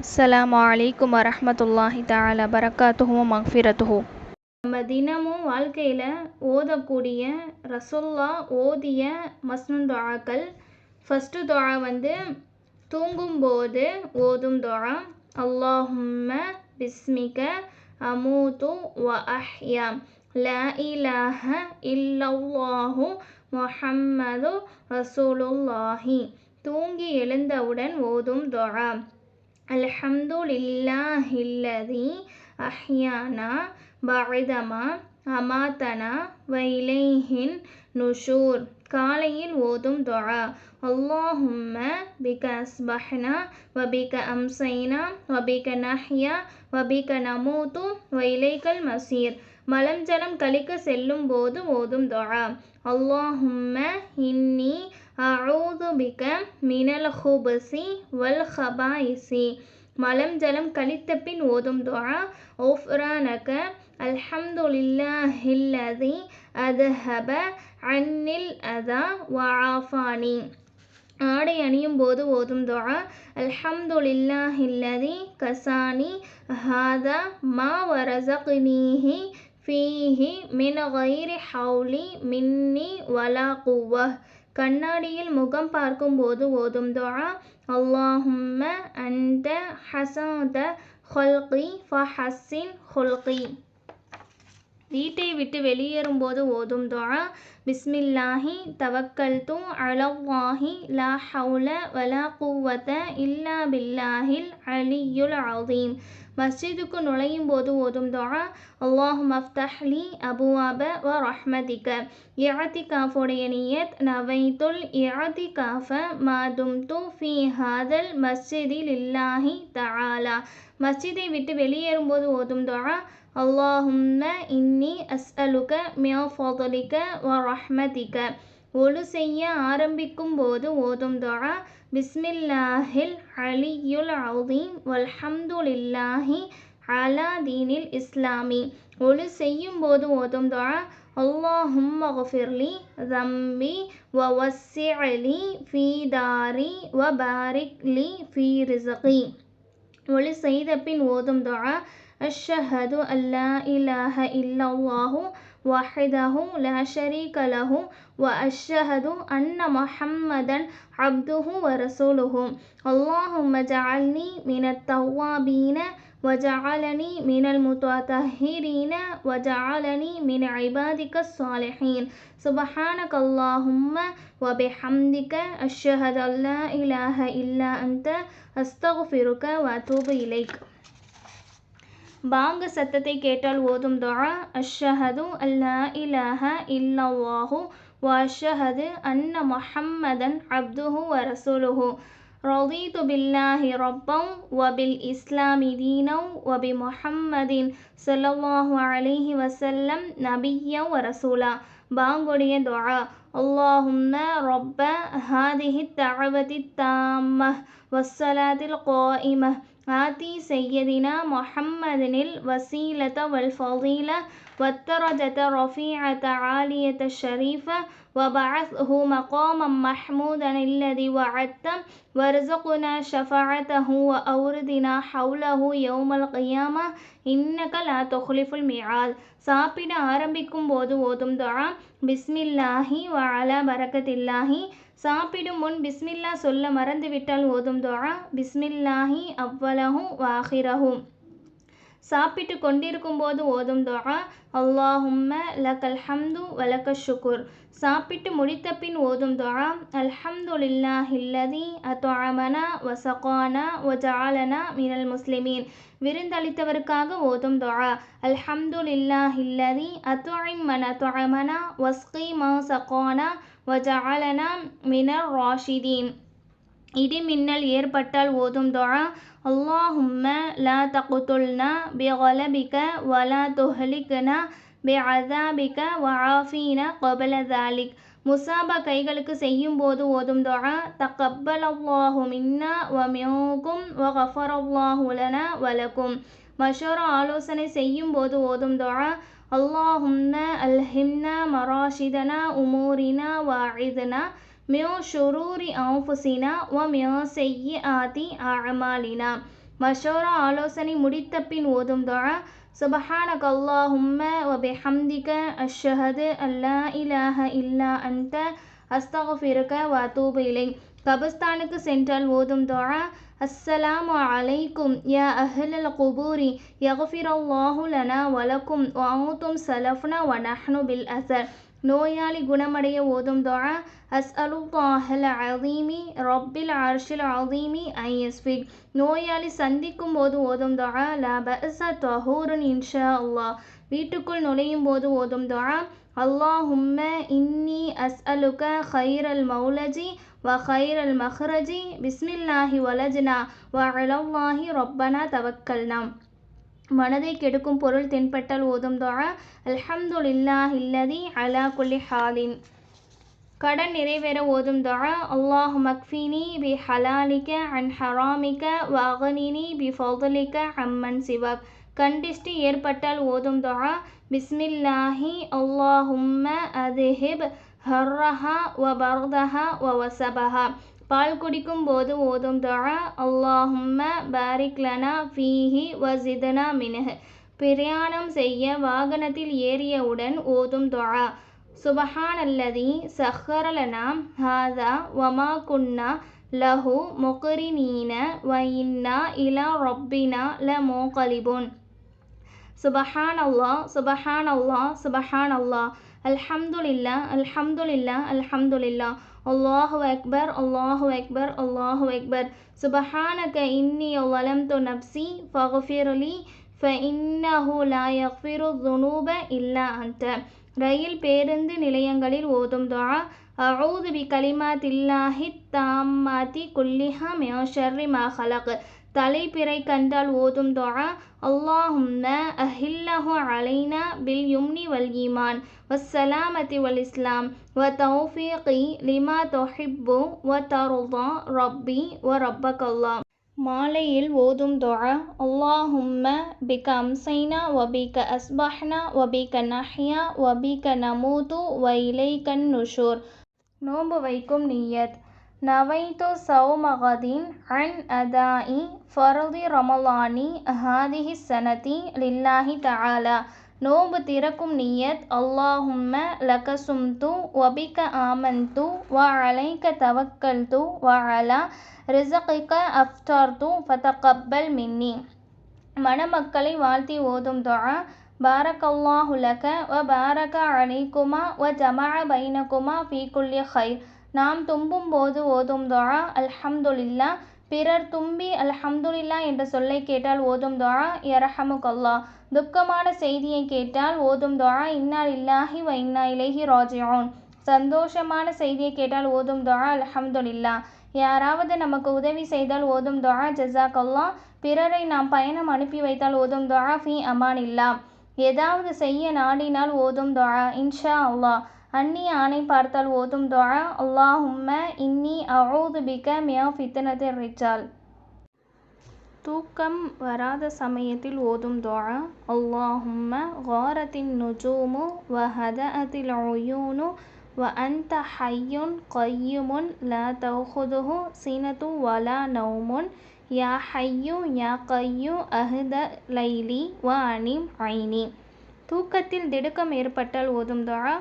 அஸ்ஸலாமு அலைக்கும் வரஹ்மத்துல்லாஹி தஆலா பரக்காத்துஹு மக்ஃபிரத்துஹு. நம்ம தினமும் வாழ்க்கையில் ஓதக்கூடிய ரசூல்லா ஓதிய மஸ்னூன் துஆக்கள். ஃபஸ்ட்டு துஆ தூங்கும்போது ஓதும் துஆ. அல்லாஹும்ம பிஸ்மிக அமூது வ அஹ்யா லா இலாஹ இல்லல்லாஹு முஹம்மது ரசூலுல்லாஹி. தூங்கி எழுந்தவுடன் ஓதும் துஆ. அல்ஹம்துலில்லாஹில்லதி அஹ்யானா பஅதமா அமாதனா வ இலைஹின் நுஷூர். காலையில் ஓதும் துஆ. அல்லாஹும்ம பிக அஸ்பஹ்னா வ பிக அம்சைனா வ பிக நஹ்யா வ பிக நமூது வ இலைக்கல் மசீர். மலம் ஜலம் கழிக்க செல்லும் போது ஓதும் துஆ. அல்லாஹும்ம இன்னி அஊது பிக மினல் ஹுபுஸி வல் ஹபாயிஸி. மலம் ஜலம் கழித்த பின் ஓதும் துஆ. குஃப்ரானக அல்ஹம்துலில்லாஹில்லதி அத்ஹப அன்னில் அதா வ ஆஃபானி. ஆடை அணியும் போது ஓதும் துஆ. அல்ஹம்துலில்லாஹில்லதி கஸானி ஹாதா மா வரஸக்னீஹி ஃபீஹி மின் கைரி ஹவுலி மின்னி வலா குவ்வஹ். கண்ணாடியில் முகம் பார்க்கும்போது ஓதும் துஆ. அல்லாஹும்ம அன்த ஹஸன்த ஹல்கி ஃபஹஸ்ஸின் ஹுல்கி. வீட்டை விட்டு வெளியேறும்போது ஓதும் துஆ. பிஸ்மில்லாஹி தவக்கல்து அலல்லாஹி லா ஹவுல வலா குவ்வத இல்லா பில்லாஹில் அலியுல் அஸீம். மஸ்ஜிதுக்கு நுழையும் போது ஓதும் துஆ. அல்லாஹும்ம ஃப்தஹ்லி அபுவாப வ ரஹ்மதிக. இஅ்திகாஃபுடைய நியத். நவைத்துல் இஅ்திகாஃப மா தும்து ஃபீ ஹாதல் மஸ்ஜிதி லில்லாஹி தஆலா. மஸ்ஜிதை விட்டு வெளியேறும்போது ஓதும் துஆ. அல்லாஹும்ம இன்னி அஸ்அலுக மின் ஃபضலிக வ ரஹ்மதிக. ஒழு செய்ய ஆரம்பிக்கும் போது ஓதும் துஆ. பிஸ்மில்லாஹில் அலியுல் அஸீம் வல்ஹம்துலில்லாஹி அலா தீனில் இஸ்லாமி. ஒழு செய்யும் போது ஓதும் துஆ. அல்லாஹும்ம ஃபிர்லி ஸம்பி வ வஸ்ஸிஅலி ஃபீ தாரி வ பாரிக் லி ஃபீ ரிஸ்கி. ஒழு செய்த பின் ஓதும் துஆ. அஷ்ஹது அல்லா இலாஹ இல்லல்லாஹு வஹ்தஹு லா ஷரீக லஹு வ அஷ்ஹது அன்ன முஹம்மதன் அப்துஹு வ ரசூலுஹு. அல்லாஹும்ம ஜஅல்னி மினத் தவ்வாபீன வ ஜஅலனி மினல் முத்தஹிரீன வ ஜஅலனி மின் இபாதிக்கஸ் ஸாலிஹீன். சுப்ஹானக அல்லாஹும்ம வ பிஹம்திக அஷ்ஹது அல்லா இலாஹ இல்லா அன்த அஸ்தக்ஃபிருக வ அத்தூபு இலைக். பாங்கு சத்தத்தை கேட்டால் ஓதும் துஆ. அஷ்ஹது அல்லா இலாஹ இல்லல்லாஹு வ அஷ்ஹது அன்ன முஹம்மதன் அப்துஹு வ ரசூலுஹு. ரதீது பில்லாஹி ரப்பன் வ பில் இஸ்லாமி தீனன் வ பி முஹம்மதின் ஸல்லல்லாஹு அலைஹி வஸல்லம் நபிய்யன் வ ரசூலா. பாங்குடைய துஆ. அல்லாஹும்ம ரப்ப ஹாதிஹித் தஅவத்தித் தாம்மஹ் வஸ்ஸலாத்தில் காயிமஹ் ஆதி சய்யதினா முஹம்மதினில் வஸீலத வல் ஃபதீல வத்தரஜத ரஃபீஅத ஆலியத ஷரீஃப வபஅத்ஹு மகாமம் மஹ்மூதன் அல்லதி வஅத்த வர்ஸுக்னா ஷஃபாஅத்தஹு வ அவ்ரித்னா ஹவ்லஹு யௌமல் கியாமஹ் இன்னக லா துக்லிஃபுல் மிஆத். சாப்பிட ஆரம்பிக்கும் போது ஓதும் துஆ. பிஸ்மில்லாஹி வ அலா பரக்கத்தில்லாஹி. சாப்பிடும் முன் பிஸ்மில்லா சொல்ல மறந்துவிட்டால் ஓதும் துஆ. பிஸ்மில்லாஹி அவ்வலஹு வ ஆஹிரஹு. சாப்பிட்டு கொண்டிருக்கும் போது ஓதும் துஆ. அல்லாஹும்ம லக்கல் ஹம்து வ லக்கஷ் ஷுக்ர். சாப்பிட்டு முடித்த பின் ஓதும் துஆ. அல்ஹம்துலில்லாஹில்லதி அத்அமனா வ ஸகானா வ ஜஅலனா மினல் முஸ்லிமீன். விருந்தளித்தவருக்காக ஓதும் துஆ. அல்ஹம்துலில்லாஹில்லதி அத்இம் மன் அத்அமனா வஸ்கி மன் ஸகானா வ ஜஅலனா மினர் ராஷிதீன். இடி மின்னல் ஏற்பட்டால் ஓதும் துஆ. அல்லாஹும்ம லா தக்துல்னா பிகலபிக வ லா துஹ்லிக்னா பிஅஸாபிக வ ஆஃபீனா கப்ல ஸாலிக். முஸாபா கைகளுக்கு செய்யும் போது ஓதும் துஆ. தக்கப்பலல்லாஹு மின்னா வ மின்கும் வ கஃபரல்லாஹு லனா வ லக்கும். மஷூரா ஆலோசனை செய்யும் போது ஓதும் துஆ. அல்லாஹும்ம அல்ஹிம்னா மராஷிதனா உமூரினா வ அஇத்னா மின் ஷுரூரி அன்ஃபுஸினா வ மின் ஸய்யிஆத்தி அஅமாலினா. மஷோரா ஆலோசனை முடித்த பின் ஓதும் துஆ சுபஹானக அல்லாஹும்ம வபிஹம்திக அஷ்ஹது அல்லா இலாஹ இல்லா அன்த அஸ்தக்ஃபிருக வ அத்தூபு இலைக். கபர்ஸ்தானுக்கு சென்றால் ஓதும் துஆ அஸ்ஸலாமு அலைக்கும் யா அஹ்லல் குபூரி யக்ஃபிரல்லாஹு லனா வலக்கும் வ அன்தும் ஸலஃப்னா வ நஹ்னு பில் அஸர். நோயாளி குணமடைய ஓதும் துஆ அஸ்அலுல்லாஹல் அஸீமி ரப்பில் அர்ஷில் அஸீமி ஐ யஸ்ஃபிக். நோயாளி சந்திக்கும் போது ஓதும் துஆ லா பஅஸ தஹூருன் இன்ஷா அல்லாஹ். வீட்டுக்குள் நுழையும் போது ஓதும் துஆ அல்லாஹும்ம இன்னி அஸ்அலுக கைரல் மௌலஜி வ கைரல் மஹ்ரஜி பிஸ்மில்லாஹி வலஜ்னா வ அலல்லாஹி ரப்பனா தவக்கல்னா. மனதை கெடுக்கும் பொருள் தென்பட்டால் ஓதும் துஆ அல்ஹம்துலில்லாஹில்லதி அலா குல்லி ஹாலின். கடன் நிறைவேற ஓதும் துஆ அல்லாஹும்ம க்ஃபினி பி ஹலாலிக அன் ஹராமிக வ அக்னினி பி ஃபضலிக அம்மன் சிவக். கண்டிஷ்டி ஏற்பட்டால் ஓதும் துஆ பிஸ்மில்லாஹி அல்லாஹும்ம அத்ஹிப் ஹர்ரஹா வ பர்தஹா வ வஸபஹா. பால் குடிக்கும் போது ஓதும் துஆ அல்லாஹும்ம பாரிக் லனா ஃபீஹி வ ஸித்னா மின்ஹு. பிரயாணம் செய்ய வாகனத்தில் ஏறியவுடன் ஓதும் துஆ சுப்ஹானல்லதி ஸஹ்ஹர லனா ஹாதா வ மா குன்னா லஹு முக்ரினீன வ இன்னா இலா ரப்பினா லமுன்கலிபூன். சுப்ஹானல்லாஹ் சுப்ஹானல்லாஹ் சுப்ஹானல்லாஹ் அல்ஹம்துலில்லாஹ் அல்ஹம்துலில்லாஹ் அல்ஹம்துலில்லாஹ் அல்லாஹு அக்பர் அல்லாஹு அக்பர் அல்லாஹு அக்பர். சுப்ஹானக இன்னி ஸலம்து நஃப்ஸி ஃபக்ஃபிர்லி ஃபஇன்னஹு லா யக்ஃபிருத் ஸுனூப இல்லா அன்த. ரயில் பேருந்து நிலையங்களில் ஓதும் துஆ அஊது பி கலிமாத்தில்லாஹித் தாம்மாத்தி குல்லிஹா மின் ஷர்ரி மா ஹலக். தலைப்பிறை கண்டால் ஓதும் துஆ அல்லாஹும்ம அஹில்லஹு அலைனா பில் யும்னி வல் ஈமான் வஸ்ஸலாமத்தி வல் இஸ்லாம் வ தௌஃபீகி லிமா துஹிப்பு வ தர்தா ரப்பி வ ரப்பக்கல்லாஹ். மாலையில் ஓதும் துஆ அல்லாஹும்ம பிக அம்ஸைனா வ பிக அஸ்பஹ்னா வ பிக நஹ்யா வ பிக நமூது வ இலைக்கன் நுஷூர். நோன்பு வைக்கும் நிய்யத் நவைத்து ஸௌம கதின் அன் அதாஇ ஃபர்தி ரமலானி ஹாதிஹி ஸனதி லில்லாஹி தஆலா. நோன்பு திறக்கும் நிய்யத் அல்லாஹும்ம லக சும்து வ பிக ஆமன்து வ அலைக தவக்கல்து வ அலா ரிஸ்கிக அஃப்தர்து ஃபதகப்பல் மின்னி. மணமக்களை வாழ்த்தி ஓதும் துஆ பாரக்கல்லாஹு லக வ பாரக அலைக்குமா வ ஜமஅ பைனகுமா ஃபீ குல்லி கைர். நாம் தும்பும் போது ஓதும் துஆ அல்ஹம்துலில்லாஹ். பிறர் தும்பி அல்ஹம்துலில்லாஹ் என்ற சொல்லை கேட்டால் ஓதும் துஆ யர்ஹமுக்கல்லாஹ். துக்கமான செய்தியை கேட்டால் ஓதும் துஆ இன்னா லில்லாஹி வ இன்னா இலைஹி ராஜிஊன். சந்தோஷமான செய்தியை கேட்டால் ஓதும் துஆ அல்ஹம்துலில்லாஹ். யாராவது நமக்கு உதவி செய்தால் ஓதும் துஆ ஜஸாக்கல்லாஹ். பிறரை நாம் பயணம் அனுப்பி வைத்தால் ஓதும் துஆ ஃபீ அமானில்லாஹ். ஏதாவது செய்ய நாடினால் ஓதும் துஆ இன்ஷா அல்லாஹ். அந்நிய ஆணை பார்த்தால் ஓதும் துஆ அல்லாஹும்ம இன்னி அஊது பிக மின் ஃபித்னத்திர் ரிஜால். தூக்கம் வராத சமயத்தில் ஓதும் துஆ அல்லாஹும்ம காரத்தின் நுஜூமு வ ஹதஅத்தில் உயூனு வ அன்த ஹய்யுன் கய்யூமுன் லா தஅஹுதுஹு சினத்து வ லா நௌமுன் யா ஹய்யு யா கய்யூ அஹ்த லைலி வ அனிம் ஐனி. தூக்கத்தில் திடுக்கம் ஏற்பட்டால் ஓதும் துஆ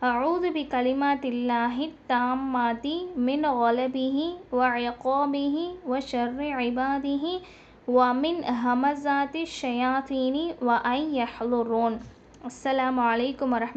அஊது பி கலிமாத்தில்லாஹித் தாம்மாத்தி மின் கலபிஹி வ இகாபிஹி வ ஷர்ரி இபாதிஹி வ மின் ஹமஸாத்தி ஷயாத்தீனி வ ஐ யஹ்லுரூன். அஸ்ஸலாமு அலைக்கும் வரஹ்மத்துல்லாஹி